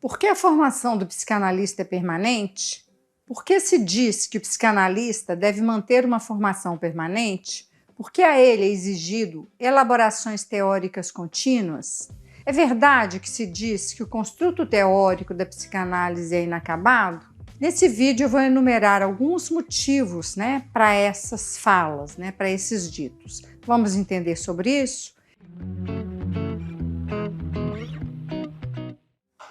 Por que a formação do psicanalista é permanente? Por que se diz que o psicanalista deve manter uma formação permanente? Por que a ele é exigido elaborações teóricas contínuas? É verdade que se diz que o construto teórico da psicanálise é inacabado? Nesse vídeo eu vou enumerar alguns motivos, para essas falas, para esses ditos. Vamos entender sobre isso?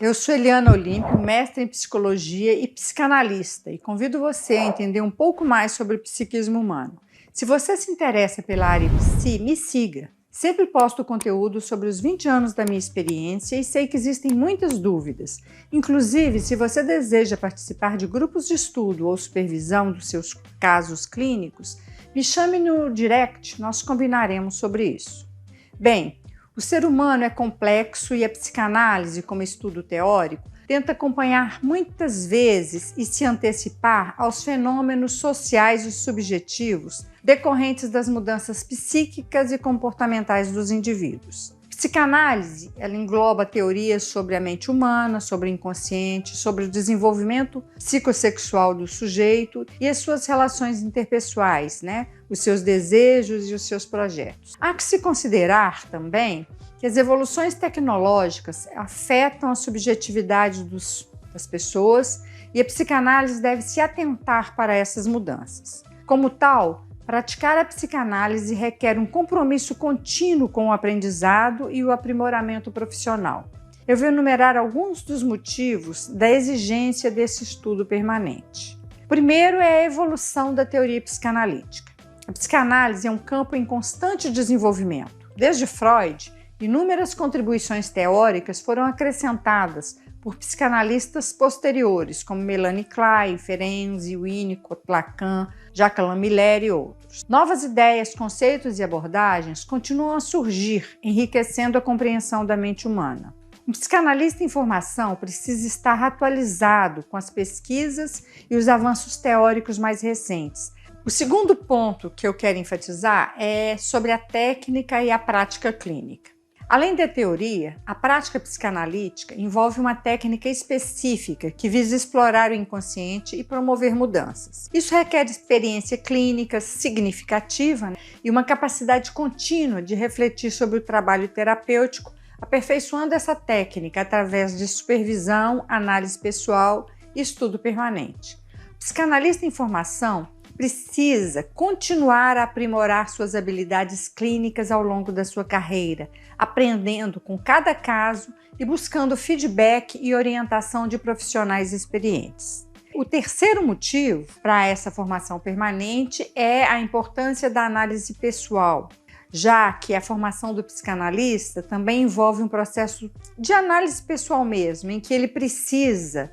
Eu sou Eliana Olímpio, mestre em psicologia e psicanalista, e convido você a entender um pouco mais sobre o psiquismo humano. Se você se interessa pela área psi, me siga. Sempre posto conteúdo sobre os 20 anos da minha experiência e sei que existem muitas dúvidas. Inclusive, se você deseja participar de grupos de estudo ou supervisão dos seus casos clínicos, me chame no direct, nós combinaremos sobre isso. Bem, o ser humano é complexo e a psicanálise, como estudo teórico, tenta acompanhar muitas vezes e se antecipar aos fenômenos sociais e subjetivos decorrentes das mudanças psíquicas e comportamentais dos indivíduos. Psicanálise, ela engloba teorias sobre a mente humana, sobre o inconsciente, sobre o desenvolvimento psicossexual do sujeito e as suas relações interpessoais, os seus desejos e os seus projetos. Há que se considerar também que as evoluções tecnológicas afetam a subjetividade das pessoas e a psicanálise deve se atentar para essas mudanças. Como tal, praticar a psicanálise requer um compromisso contínuo com o aprendizado e o aprimoramento profissional. Eu vou enumerar alguns dos motivos da exigência desse estudo permanente. Primeiro é a evolução da teoria psicanalítica. A psicanálise é um campo em constante desenvolvimento. Desde Freud, inúmeras contribuições teóricas foram acrescentadas por psicanalistas posteriores, como Melanie Klein, Ferenczi, Winnicott, Lacan, Jacques Miller e outros. Novas ideias, conceitos e abordagens continuam a surgir, enriquecendo a compreensão da mente humana. Um psicanalista em formação precisa estar atualizado com as pesquisas e os avanços teóricos mais recentes. O segundo ponto que eu quero enfatizar é sobre a técnica e a prática clínica. Além da teoria, a prática psicanalítica envolve uma técnica específica que visa explorar o inconsciente e promover mudanças. Isso requer experiência clínica significativa e uma capacidade contínua de refletir sobre o trabalho terapêutico, aperfeiçoando essa técnica através de supervisão, análise pessoal e estudo permanente. O psicanalista em formação precisa continuar a aprimorar suas habilidades clínicas ao longo da sua carreira, aprendendo com cada caso e buscando feedback e orientação de profissionais experientes. O terceiro motivo para essa formação permanente é a importância da análise pessoal, já que a formação do psicanalista também envolve um processo de análise pessoal mesmo, em que ele precisa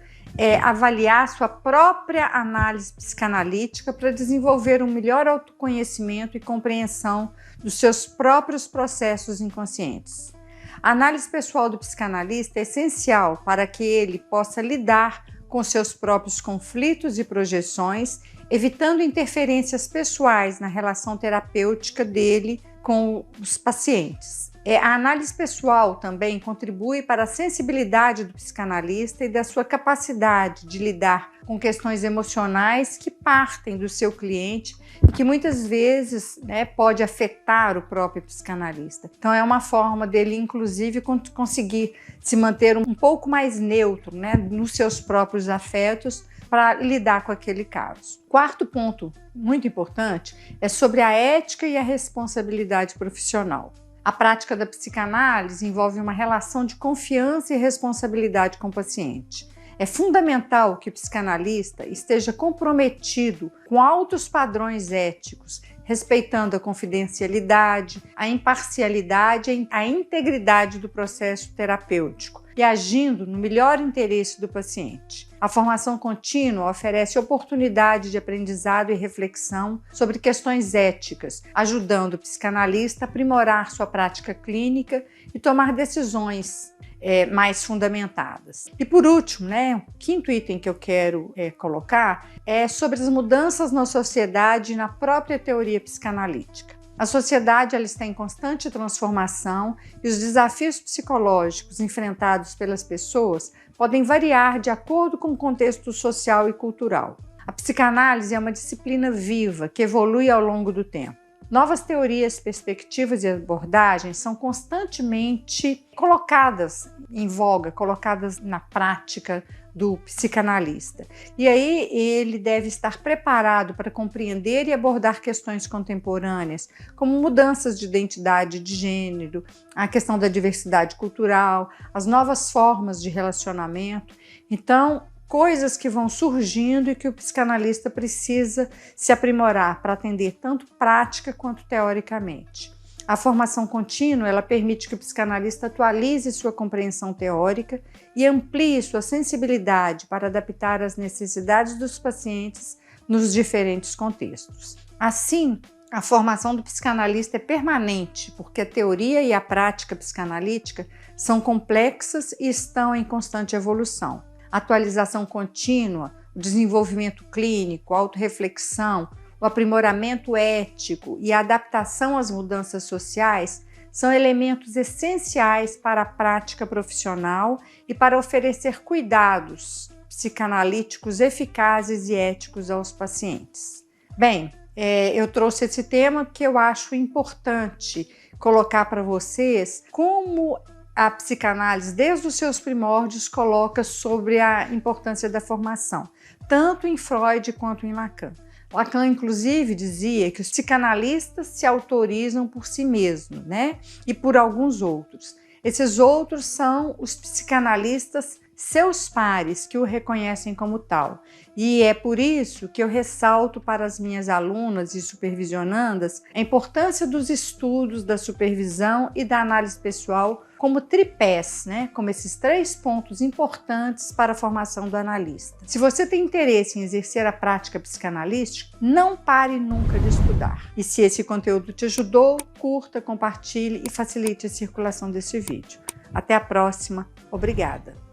avaliar sua própria análise psicanalítica para desenvolver um melhor autoconhecimento e compreensão dos seus próprios processos inconscientes. A análise pessoal do psicanalista é essencial para que ele possa lidar com seus próprios conflitos e projeções, evitando interferências pessoais na relação terapêutica dele com os pacientes. A análise pessoal também contribui para a sensibilidade do psicanalista e da sua capacidade de lidar com questões emocionais que partem do seu cliente e que muitas vezes pode afetar o próprio psicanalista. Então é uma forma dele, inclusive, conseguir se manter um pouco mais neutro nos seus próprios afetos para lidar com aquele caso. Quarto ponto muito importante é sobre a ética e a responsabilidade profissional. A prática da psicanálise envolve uma relação de confiança e responsabilidade com o paciente. É fundamental que o psicanalista esteja comprometido com altos padrões éticos, respeitando a confidencialidade, a imparcialidade e a integridade do processo terapêutico e agindo no melhor interesse do paciente. A formação contínua oferece oportunidade de aprendizado e reflexão sobre questões éticas, ajudando o psicanalista a aprimorar sua prática clínica e tomar decisões mais fundamentadas. E por último, o quinto item que eu quero colocar é sobre as mudanças na sociedade e na própria teoria psicanalítica. A sociedade ela está em constante transformação e os desafios psicológicos enfrentados pelas pessoas podem variar de acordo com o contexto social e cultural. A psicanálise é uma disciplina viva que evolui ao longo do tempo. Novas teorias, perspectivas e abordagens são constantemente colocadas em voga, colocadas na prática do psicanalista. E aí ele deve estar preparado para compreender e abordar questões contemporâneas, como mudanças de identidade de gênero, a questão da diversidade cultural, as novas formas de relacionamento. Então, coisas que vão surgindo e que o psicanalista precisa se aprimorar para atender tanto prática quanto teoricamente. A formação contínua, ela permite que o psicanalista atualize sua compreensão teórica e amplie sua sensibilidade para adaptar às necessidades dos pacientes nos diferentes contextos. Assim, a formação do psicanalista é permanente, porque a teoria e a prática psicanalítica são complexas e estão em constante evolução. A atualização contínua, o desenvolvimento clínico, a autorreflexão, o aprimoramento ético e a adaptação às mudanças sociais são elementos essenciais para a prática profissional e para oferecer cuidados psicanalíticos eficazes e éticos aos pacientes. Bem, eu trouxe esse tema porque eu acho importante colocar para vocês como a psicanálise, desde os seus primórdios, coloca sobre a importância da formação, tanto em Freud quanto em Lacan. Lacan, inclusive, dizia que os psicanalistas se autorizam por si mesmos, e por alguns outros. Esses outros são os psicanalistas seus pares, que o reconhecem como tal. E é por isso que eu ressalto para as minhas alunas e supervisionandas a importância dos estudos, da supervisão e da análise pessoal como tripés, como esses 3 pontos importantes para a formação do analista. Se você tem interesse em exercer a prática psicanalística, não pare nunca de estudar. E se esse conteúdo te ajudou, curta, compartilhe e facilite a circulação desse vídeo. Até a próxima. Obrigada!